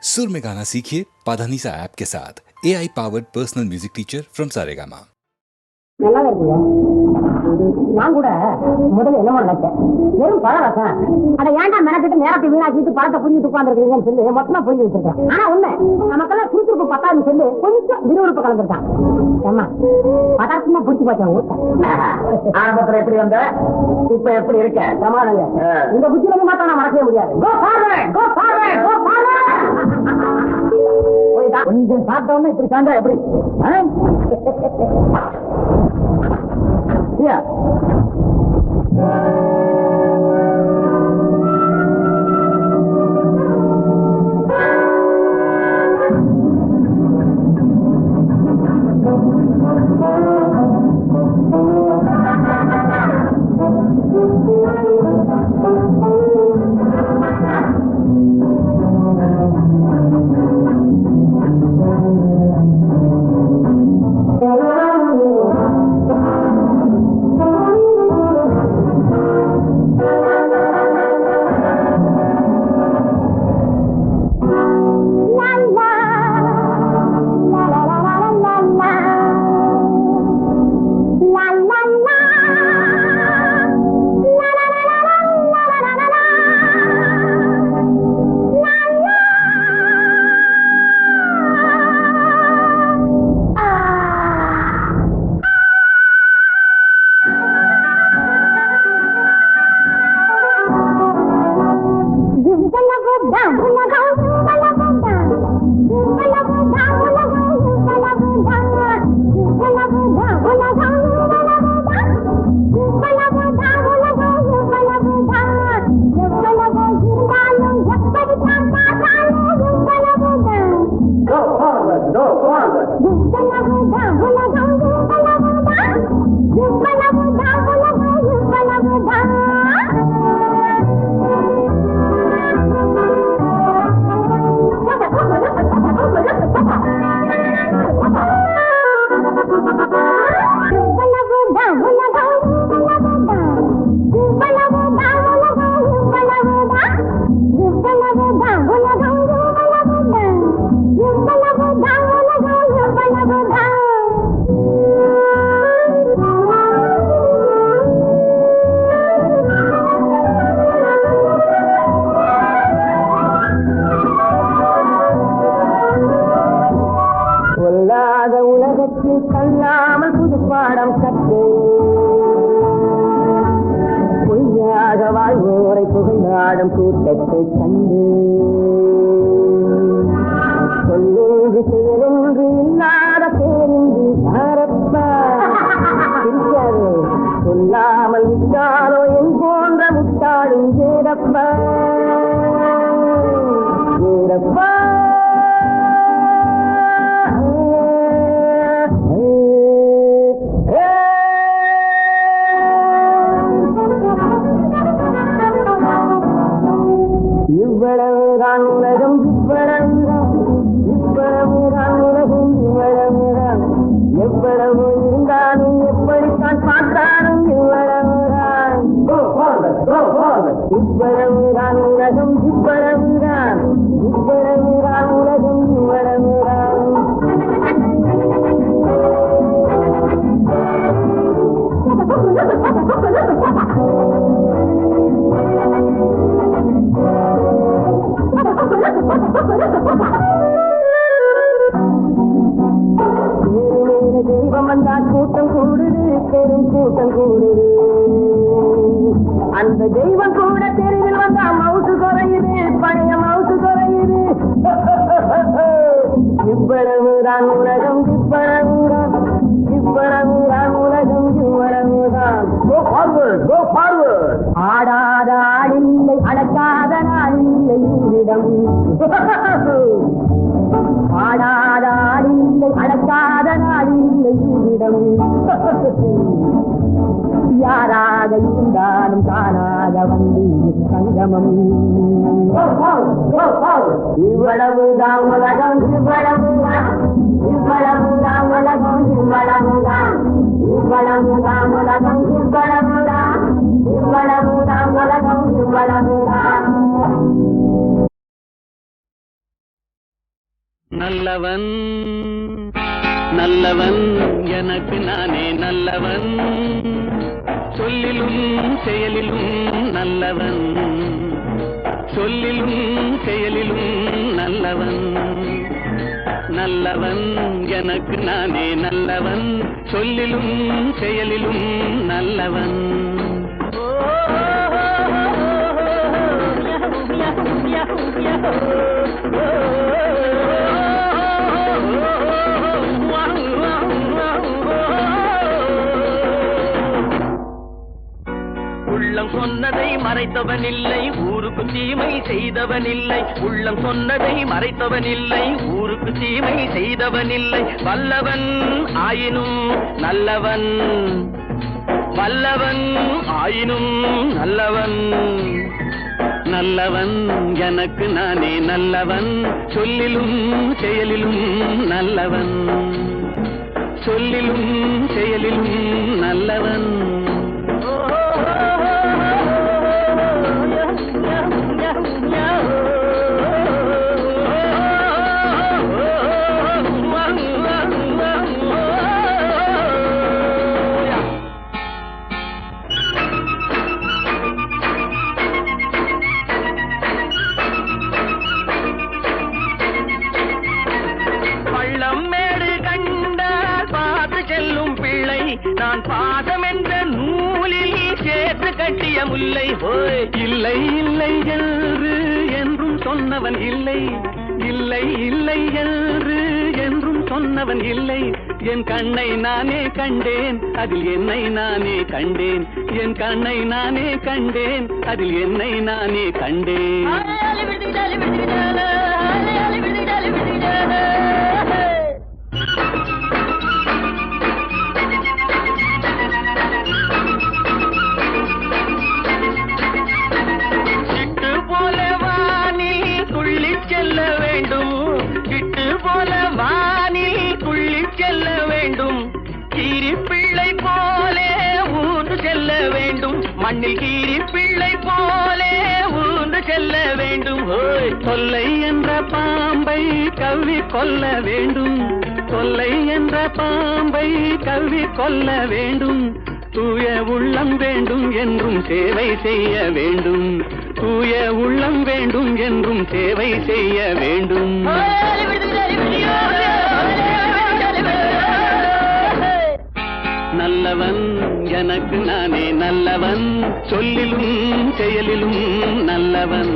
सुर में गाना सीखिए पाधानीसा ऐप के साथ AI powered personal music teacher from Saregama. நல்லா இருக்குங்க. நான் கூட முதல்ல என்னமோ நினைச்சேன், வெறும் பழரசம். அதை ஏன்டா மெனக்கிட்டு நேரத்தை வீணாக்கிட்டு பழத்தை புரிஞ்சுட்டு உட்காந்துருக்கீங்கன்னு சொல்லி மொத்தமா புரிஞ்சு வச்சிருக்கேன். ஆனா உண்மை நமக்கெல்லாம் சுறுசுறுப்பு பத்தாதுன்னு சொல்லி கொஞ்சம் விறுவிறுப்பு கலந்துருக்கான். ஏமா பதார்த்தமா பிடிச்சி போச்சேன். ஆரம்பத்துல எப்படி வந்த, இப்ப எப்படி இருக்க? சமாதானங்க. இந்த புத்தியில இருந்து மாத்தம் நான் மறக்கவே முடியாது. கொஞ்சம் சாப்பிட்டோன்னு இப்படி சாந்தா எப்படி? Yeah. கல்லாமல் புது பாடம் கற்று பொய்யாக வாழ்வோரை புகைநாடும் கூட்டத்தை கண்டு சொல்லொன்று செயலொன்று இல்லாத பேருந்து யாரப்பா இருக்காது சொல்லாமல் விட்டாலோ என் போன்ற முட்டாளும் ஏறப்பா ஏறப்பா. இவ்வளவுதான் உலகம், இவ்வளவுதான் இவ்வளவுதான் உலகம், இவ்வளவுதான் எவ்வளவு இருந்தாலும் எப்படித்தான் பார்த்தாலும் இவ்வளவுதான் இவ்வளவுதான் உலகம், இவ்வளவுதான் இவ்வளவுதான் உலகம், இவ்வளவுதான். தெய்வம் வந்தால் கூட்டம் கூடுது, பெரும் கூட்டம் கூடுது. அந்த தெய்வம் கூட தெருவில் வந்தா மவுசு குறையுது, பழைய மவுசு குறையுது. இவ்வளவுதான் உலகம், இவ்வளவுதான் இவ்வளவுதான் உலகம், இவ்வளவுதான். ஆடாத ஆடில்லை, அடக்காத நாளில்லை இடம். ஆடாத ஆடில்லை, அடக்காத நாளில்லை இடம். யாராக இருந்தாலும் தானாக வந்து சங்கமம். இவ்வளவுதான் உலகம், இவ்வளவுதான் இவ்வளவுதான் உலகம், இவ்வளவுதான் இவ்வளவுதான் உலகம், இவ்வளவுதான் இவ்வளவுதான் உலகம், இவ்வளவுதான். நல்லவன் நல்லவன் எனக்கு நானே நல்லவன் சொல்லிலும் செயலிலும் நல்லவன் சொல்லிலும் செயலிலும் நல்லவன் நல்லவன் எனக்கு நானே நல்லவன் சொல்லிலும் செயலிலும் நல்லவன் உள்ளம் சொன்னதை மறைத்தவன் இல்லை ஊருக்கு தீமை செய்தவன் இல்லை உள்ளம் சொன்னதை மறைத்தவன் இல்லை ஊருக்கு தீமை செய்தவன் இல்லை வல்லவன் ஆயினும் நல்லவன் வல்லவன் ஆயினும் நல்லவன் நல்லவன் எனக்கு நானே நல்லவன் சொல்லிலும் செயலிலும் நல்லவன் சொல்லிலும் செயலிலும் நல்லவன் நான் பாதம் என்ற நூலில் சேர்த்து கட்டிய முல்லை இல்லை இல்லை என்று என்றும் சொன்னவன் இல்லை இல்லை இல்லை என்று என்றும் சொன்னவன் இல்லை என் கண்ணை நானே கண்டேன் அதில் என்னை நானே கண்டேன் என் கண்ணை நானே கண்டேன் அதில் என்னை நானே கண்டேன் மண்ணில் கீரி பிள்ளை போலே ஊன்று செல்ல வேண்டும் தொல்லை என்ற பாம்பை கவ்வி கொல்ல வேண்டும் தொல்லை என்ற பாம்பை கவ்வி கொல்ல வேண்டும் தூய உள்ளம் வேண்டும் என்றும் சேவை செய்ய வேண்டும் தூய உள்ளம் வேண்டும் என்றும் சேவை செய்ய வேண்டும் நல்லவன் எனக்கு நானே நல்லவன் சொல்லிலும் செயலிலும் நல்லவன்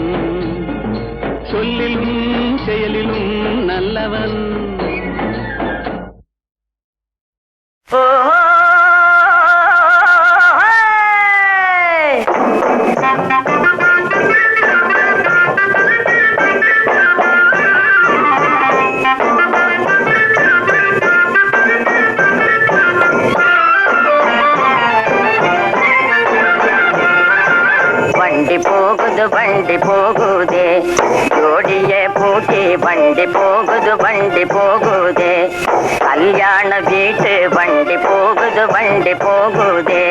சொல்லிலும் செயலிலும் நல்லவன் ಬಂಡಿ ಹೋಗುವುದೇ ಜೋಡಿಯೇ ಪೂಟಿ ಬಂಡಿ ಹೋಗುದು ಬಂಡಿ ಹೋಗುವುದೇ ಕಲ್ಯಾಣ வீட்டு ಬಂಡಿ ಹೋಗುದು ಬಂಡಿ ಹೋಗುವುದೇ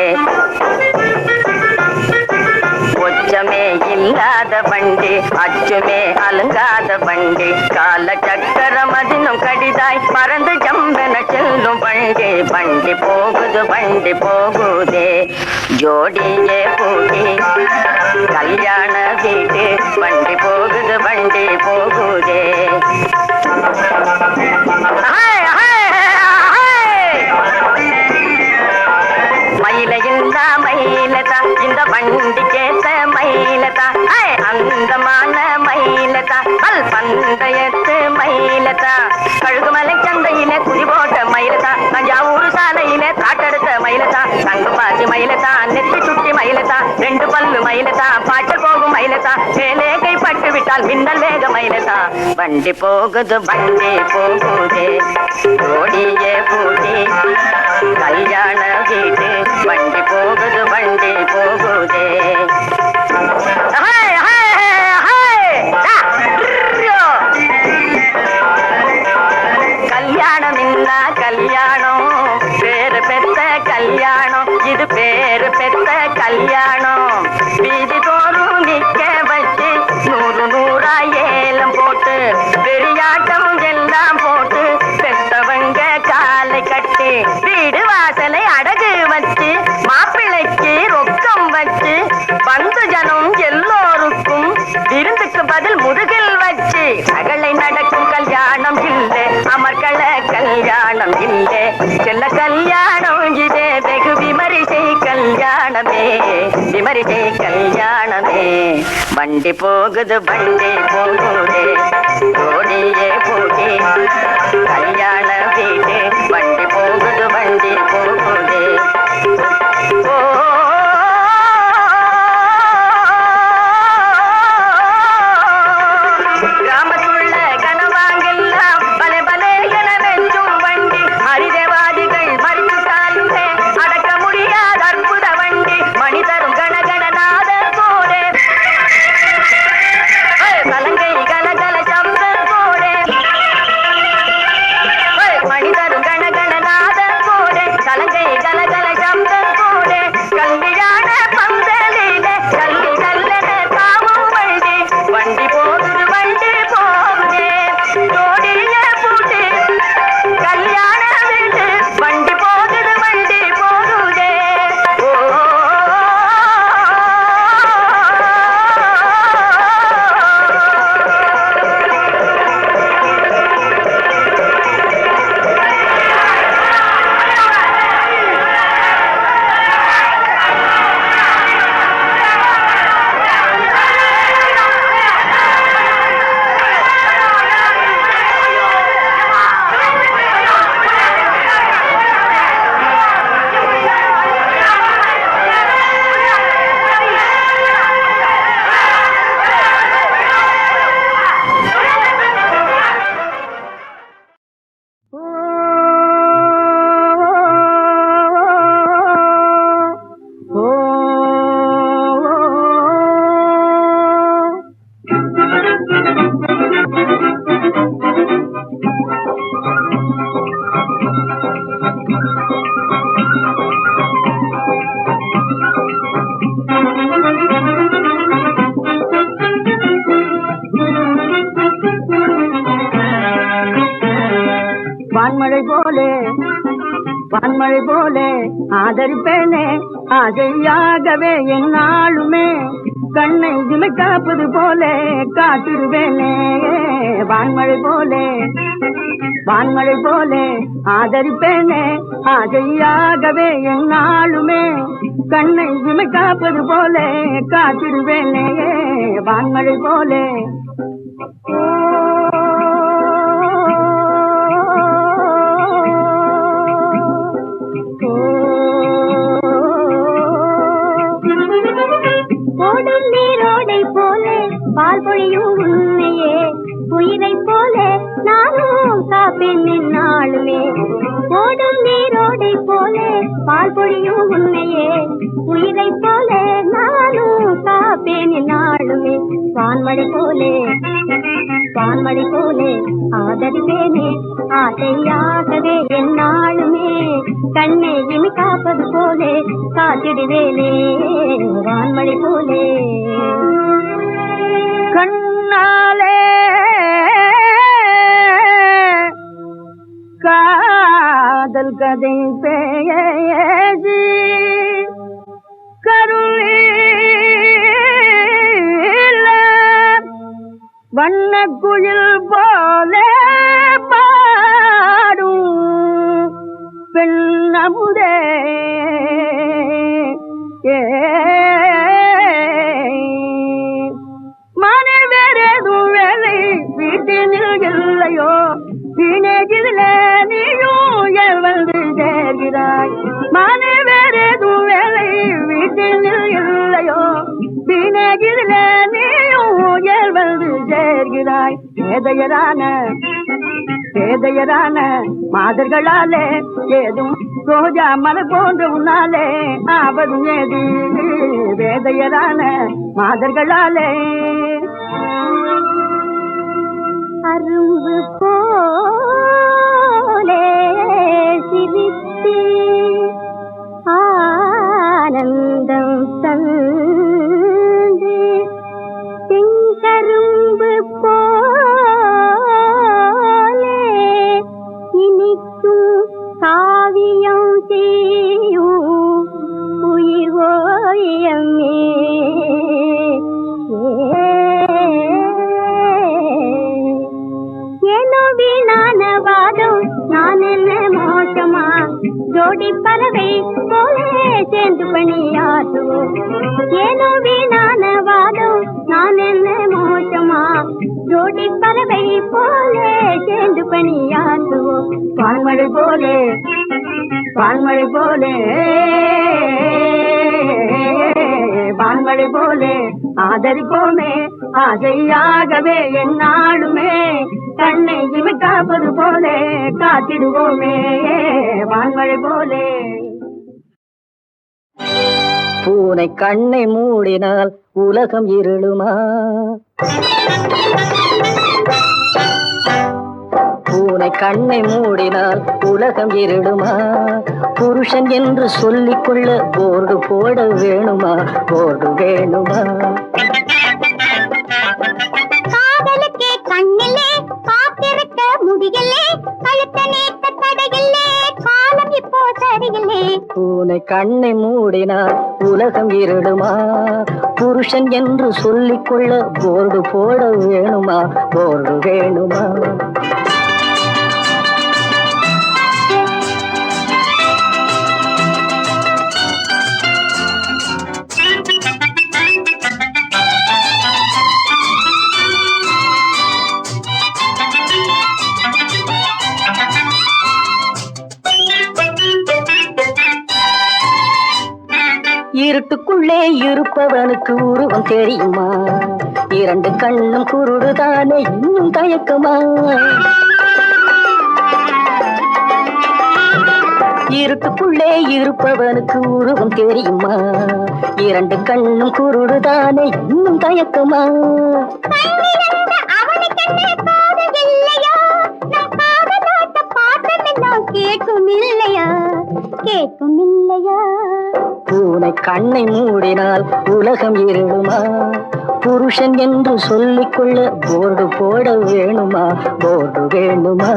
ஒச்சமே இல்லாத வண்டி அச்சுமே அலங்காத வண்டி கால சக்கரம் அதினும் கடிதாய் பறந்து ஜம்பென செல்லும் வண்டி வண்டி போகுதே ஜோடியே பூட்டி கல்யாண வீட்டு வண்டி போகுதே மயிலையில்லா மயிலதா இந்த வண்டி கேட்ட மயிலதா அந்தமான மயிலதா பல் பந்தயத்து மயிலதா கழுகுமலை சந்தையில குதி போட்ட மயிலதா தஞ்சாவூர் சாலையில காட்டெடுத்த மயிலதா தங்கப்பாச்சி மயிலதா நெத்தி சுட்டி மயிலதா ரெண்டு பல்லு மயிலதா பாட்டு போகும் மயிலதா மேலே கை பட்டு விட்டால் மின்னல் வேக மயிலதா வண்டி போகுதே ஓடியே பூட்டி கல்யாண வீட்டு வண்டி போகுதே கல்யாணம் இல்ல கல்யாணம் பேரு பெத்த கல்யாணம் இது பேரு பெத்த கல்யாணம் வீதி தோறும் நிக்க வச்சு நூறு நூறா ஏலம் போட்டு பெரியாட்டம் எல்லாம் நாளை நடக்கும் கல்யாணம் இல்லை, அமர்கள கல்யாணம் இல்லை, செல்ல கல்யாணம் இதே வெகு விமரிசை கல்யாணமே, விமரிசை கல்யாணமே. வண்டி போகுது வண்டி போகுதே, ஓடியே போகே கல்யாண வீடு, வண்டி போகுது வண்டி போகுதே. கிராமத்துள்ள கனவாங்கெல்லாம் பல பல என வெஞ்சும் வண்டி, ஹரிதேவாதிகள் மறித்துட்டாலுமே அடக்க முடியாத அற்புத வண்டி, மனிதரும் கணகணநாத போரே சலங்கை கலகல சம்பல் போரே, மனிதரும் கணகணநாத போரே சலங்கை கலகல சம்பல் போரே. கல்வியான பந்தலிலே கல்வி கல்லன தாவும் வண்டி, வண்டி போகுது வண்டி போகுதே, ஜோடிய பூட்டு கல்யாண வீட்டு, வண்டி போகுது வண்டி போகுதே. வான்மழை போலே வான்மழை போலே ஆதரிப்பேனே, ஆசையாகவே என்னாலுமே கண்ணை இமை காப்பது போலே காத்திருவேனே. வான்மழை போலே வான்மழை போலே ஆதரிப்பேனே, ஆசையாகவே என்னாலுமே கண்ணை இமை காப்பது போலே காத்திருவேனே. வான்மழை போலே ஓடும் நீரோடை போலே பால் பொழியும் உன்னையே, உயிரை போலே நானும் காப்பேன் என்னாலுமே. ஓடும் நீரோடை போலே பால் பொழியும் உன்னையே, உயிரை போலே நானும் காப்பேன் என்னாலுமே. வான்மழை போலே வான்மழை போலே ஆதரிப்பேனே, ஆசையாகவே என்னாலுமே கண்ணை இனி காப்பது போலே காத்திடுவேனே. வான்மழை போலே கண்ணாலே காதல் கதை பேசி கருளீல வண்ண குயில் போலே பாடும் பெண்ணமுதே மனை வேறேதும் வேலை வீட்டினில் இல்லையோ, வீணேஜில நீயும் வந்து சேர்கிறாய். மனை வேறேதும் வேலை வீட்டினில் இல்லையோ, வீணேஜில நீயும் வந்து சேர்கிறாய். பேதையரான மாதர்களாலே ஏதும் ரோஜா மலர் போன்ற உன்னாலே ஆவதும் ஏது. வேதையரான மாதர்களாலே அரும்பு போலே சிரித்து ஆனந்தம் தந்து, செங்கரும்பு போலே இனிக்கும் காவியம் செய்யும் உயிர் ஓயமே. ஜோடி பறவை போலே சேர்ந்து பணியாற்றுவோம். ஏனோ வீணான வாதம் நான் என்ன மோசமா, ஜோடி பறவை போலே சேர்ந்து பணியாற்றுவோம். வான்மழை போலே வான்மழை போலே வான்மழை போலே ஆதரிப்போமே ஆசையாகவே என்னாலுமே கண்ணை இமைக்காப்பது போலே காத்திடுவோமே வான்மழை போலே. பூனை கண்ணை மூடினால் உலகம் இருளுமா, பூனை கண்ணை மூடினால் உலகம் இருளுமா, புருஷன் என்று சொல்லிக் கொள்ள போர்டு போட வேணுமா, போர்டு வேணுமா. காதலுக்கே கண்ணிலே காத்திருக்க முடியலே, கழுத்த நீட்ட தடையில்லே, காலம் இப்போ சரியில்லே. பூனை கண்ணை மூடினால் உலகம் இருளுமா, புருஷன் என்று சொல்லிக் கொள்ள போர்டு போட வேணுமா, போர்டு வேணுமா. இருட்டுக்குள்ளே இருப்பவனுக்கு உருவம் தெரியுமா, இரண்டு கண்ணும் குருடுதானே இன்னும் தயக்கமா. இருட்டுக்குள்ளே இருப்பவனுக்கு உருவம் தெரியுமா, இரண்டு கண்ணும் குருடுதானே இன்னும் தயக்கமா. கேட்கும் இல்லையா கேட்கும் இல்லையா. பூனை கண்ணை மூடினால் உலகம் இருளுமா, புருஷன் என்று சொல்லிக் கொள்ள போர்டு போட வேணுமா, போர்டு வேணுமா.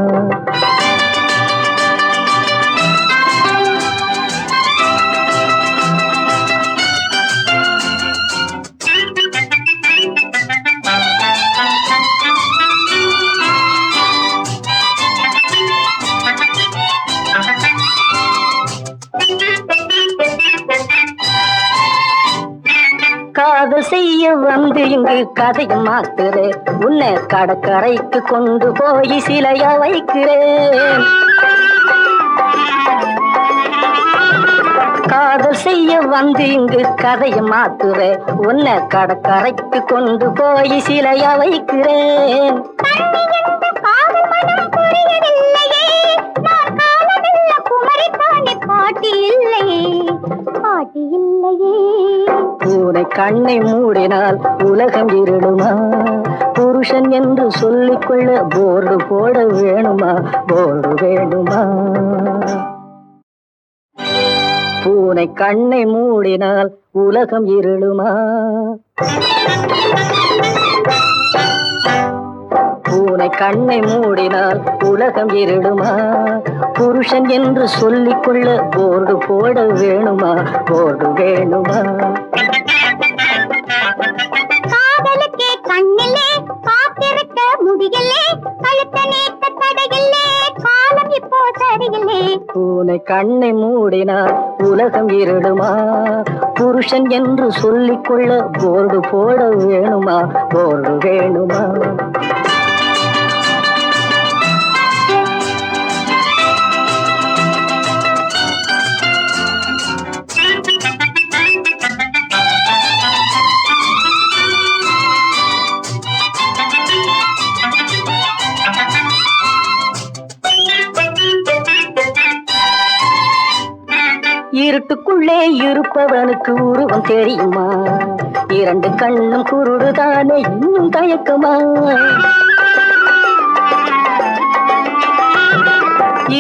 காதல் செய்ய வந்து இங்கு கதையும் மாத்துறேன், உன்னை கடற்கரைக்கு கொண்டு போய் சிலையா வைக்கிறேன். காதல் செய்ய வந்து இங்கு கதையை மாத்துறேன், உன்னை கடற்கரைக்கு கொண்டு போய் சிலையா வைக்கிறேன். பூனை கண்ணை மூடினால் உலகம் இருளுமா, புருஷன் என்று சொல்லிக் கொள்ள போர்டு போட வேணுமா, போர்டு வேணுமா. பூனை கண்ணை மூடினால் உலகம் இருளுமா, பூனை கண்ணை மூடினால் உலகம் இருளுமா, புருஷன் என்று சொல்லிக் கொள்ள போர்டு போட வேணுமா, போர்டு வேணுமா. காதலுக்கே கண்ணிலே காத்திருக்க முடியலே, கழுத்த நீட்ட தடையில்லே, காலம் இப்போ சரியில்லே. பூனை கண்ணை மூடினால் உலகம் இருளுமா, புருஷன் என்று சொல்லிக் கொள்ள போர்டு போட வேணுமா, போர்டு வேணுமா. இருட்டுக்குள்ளே இருப்பவனுக்கு உருவம் தெரியுமா, இரண்டு கண்ணும் குருடுதானே இன்னும் தயக்கமா.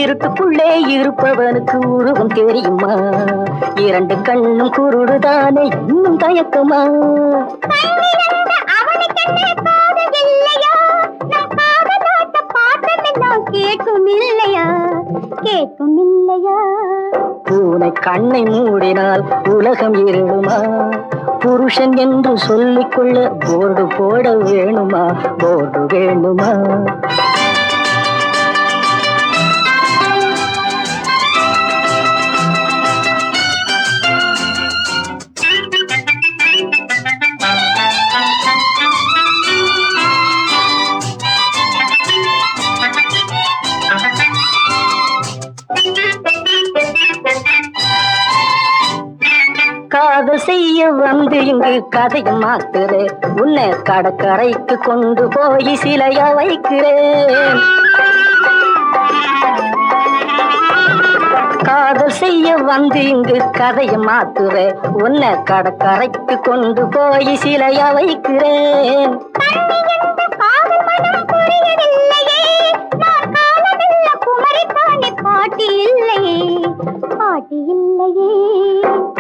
இருட்டுக்குள்ளே இருப்பவனுக்கு உருவம் தெரியுமா, இரண்டு கண்ணும் குருடுதானே இன்னும் தயக்கமா. கேட்கும் இல்லையா கேட்கும் இல்லையா. பூனை கண்ணை மூடினால் உலகம் இருளுமா, புருஷன் என்று சொல்லிக் கொள்ள போர்டு போட வேணுமா, போர்டு வேணுமா. காதல் செய்ய வந்து இங்கு கதையை மாத்துறேன், உன்னை கடற்கரைக்கு கொண்டு போய் சிலையா வைக்கிறேன். காதல் செய்ய வந்து இங்கு கதையை மாத்துறேன், உன்னை கடற்கரைக்கு கொண்டு போய் சிலையா வைக்கிறேன்.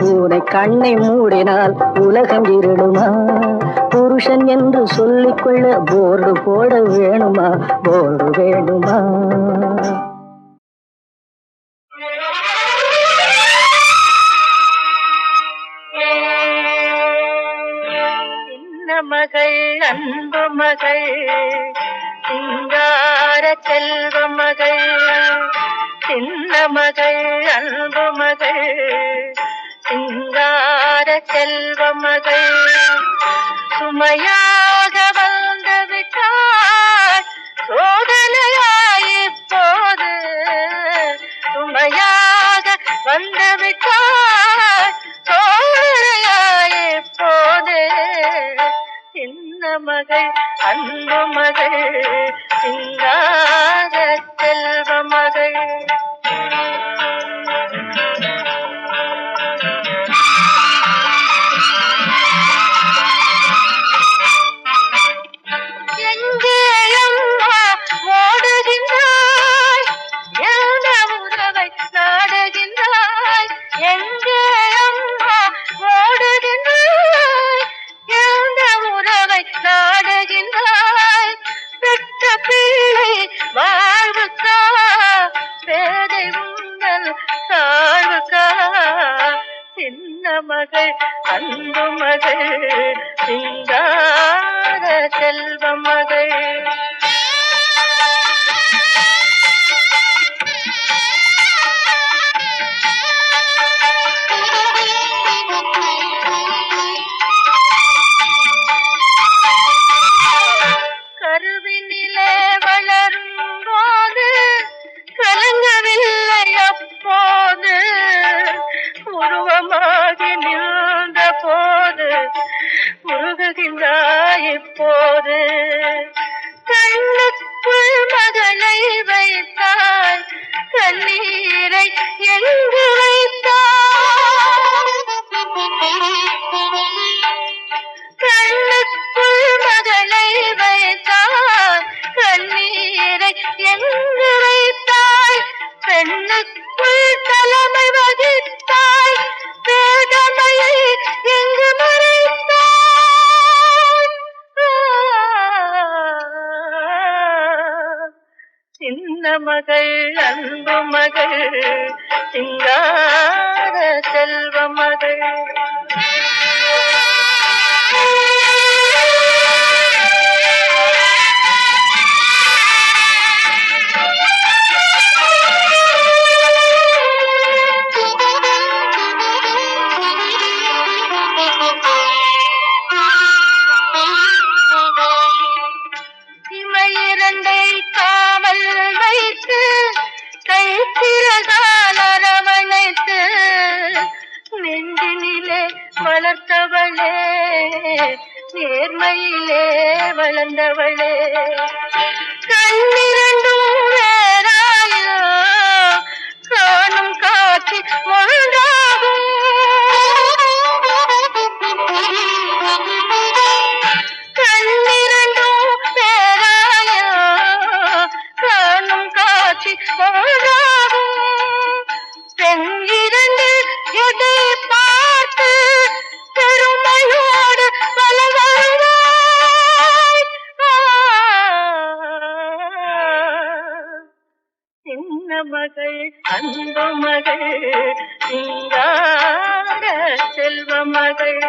பூனை கண்ணை மூடினால் உலகம் இருளுமா? புருஷன் என்று சொல்லிக்கொள்ள போர்டு போட வேணுமா? போர்டு வேணுமா? சின்ன மகள் அன்பு மகள் சிங்கார செல்வ மகள், சின்ன மகள் அன்பு மகள் சிங்கார செல்வ மகள், சுமையாக வந்து விட்டாள் சோதனையாயிப்போது, சுமையாக வந்து விட்டாள் சோதனையாயிப்போது. சின்ன மகள் அன்பு மகள் சிங்கார செல்வ மகள். சின்ன மகள் அன்பு மகள் சிங்கார செல்வ மகள். கருவினிலே வளரும் போது கலங்கவில்லை அப்போது, உருவமாகி நின்ற போது உருகுகின்றாய் இப்போது. கண்ணுக்குள் மகளை வைத்தாய் கண்ணீரை எங்கு வைத்தாய்? கண்ணுக்குள் மகளை வைத்தாய் கண்ணீரை எங்கு வைத்தாய்? பெண்ணுக்குள் தலைமை வகித்தாய் வேதமையை எங்கு மறைத்தாய்? சின்ன மகள் அன்பு மகள் சிங்கார செல்வ மகள். இமையிரண்டை காவல் வைத்து கைத்திரகால் அரவணைத்து நெஞ்சினிலே வளர்த்தவளே நேர்மையிலே வளர்ந்தவளே. கண்ணிரண்டும் வேறாயோ காணும் காட்சி ஒன்றாகும். கண்ணிரண்டும் வேறாயோ காணும் காட்சி ஒன்றாகும். பெண் இரண்டு எதை பார்த்து பெருமையோடு வளர்வாய். சின்ன மகள் அன்பு மகள் சிங்கார செல்வ மகள்.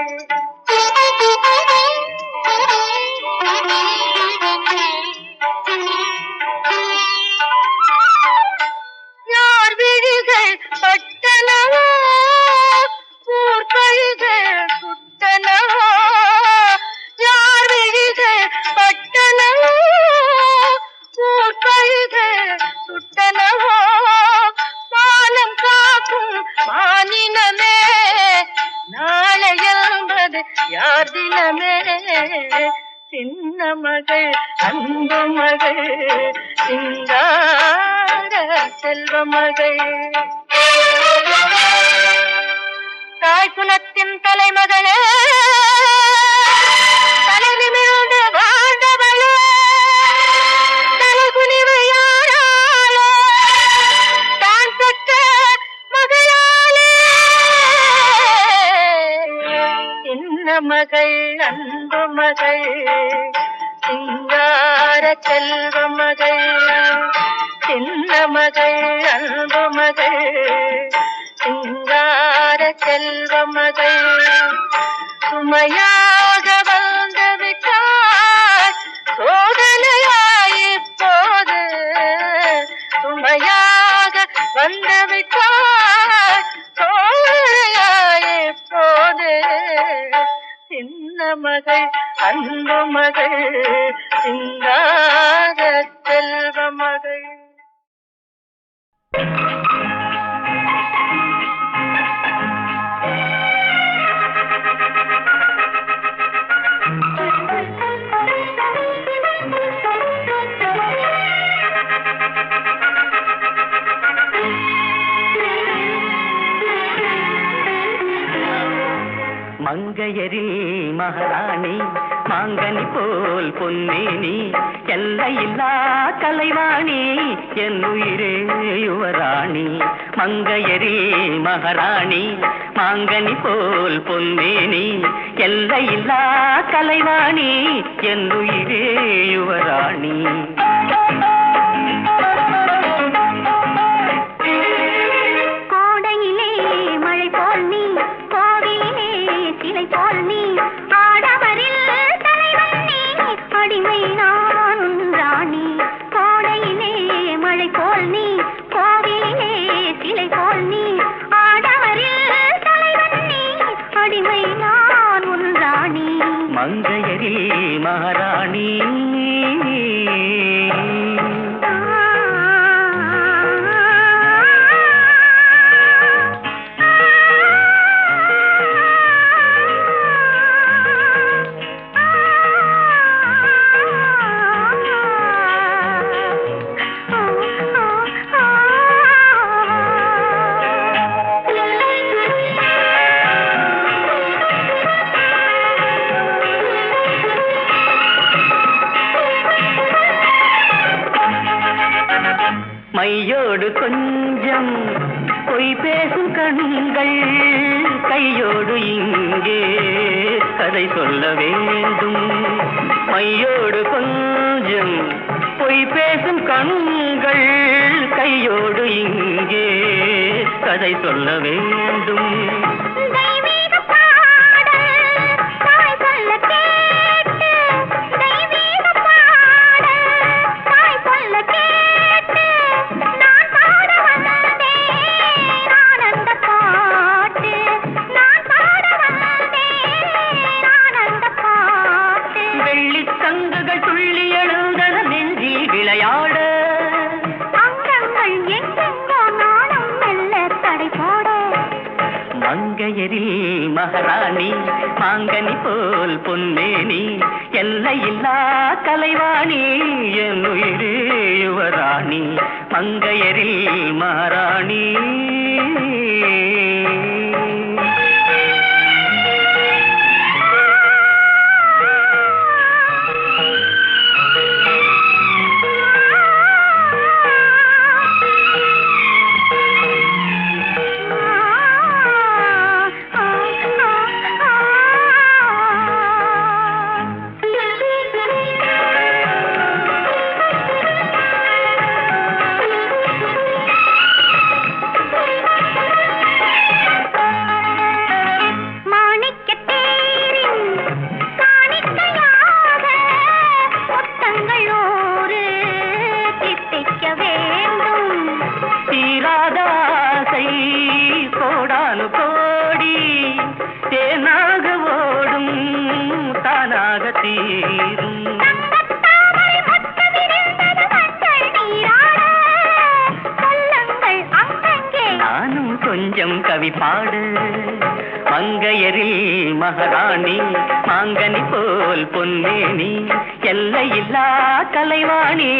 யார் விழிகள் பட்டனவோ ஊர் கழிகள் சுட்டனவோ, யார் விழிகள் பட்டனவோ ஊர் கழிகள் சுட்டனவோ, மானம் காக்கும் மானினமே நாளைய அன்பு மகள் சிங்கார செல்வ மகள் தாய் குலத்தின் தலைமகளே தலை நிமிர்ந்து வாழ்ந்தவளே தலைகுனிவு யாராலே தான் பெற்ற மகளாலே சின்ன மகள் அன்பு மகள் சிங்கார செல்வ மகள் சின்ன மகள் அன்பு மகள் சிங்கார செல்வ மகள் சுமையாக வந்து விட்டார் சோதனையாயிப்போது சுமையாக வந்து விட்டார் சோதனையாயிப்போது சின்ன மகள் அன்பு மகள் சிங்கார செல்வ மகள் மங்கையரில் மகாராணி மாங்கனி போல் பொன்னேனி எல்லையில்லா கலைவாணி என் உயிரே யுவராணி மங்கையரில் மகாராணி மாங்கனி போல் பொன்னேனி எல்லையில்லா கலைவாணி என் உயிரே யுவராணி மங்கையரில் மகாராணி மையோடு கொஞ்சம் பொய் பேசும் கண்கள் கையோடு இங்கே கதை சொல்ல வேண்டும் மையோடு கொஞ்சம் பொய் பேசும் கண்கள் கையோடு இங்கே கதை சொல்ல வேண்டும் மங்கையரில் மகாராணி மாங்கனி போல் பொன்னேனி எல்லையில்லா கலைவாணி என் உயிரே யுவராணி மங்கையரில் மகாராணி கொஞ்சம் கவி பாடு மங்கையரில் மகாராணி மாங்கனி போல் பொன்னேனி எல்லையில்லா கலைவாணி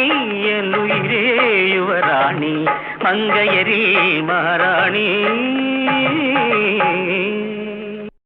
என் உயிரே யுவராணி மங்கையரில் மகாராணி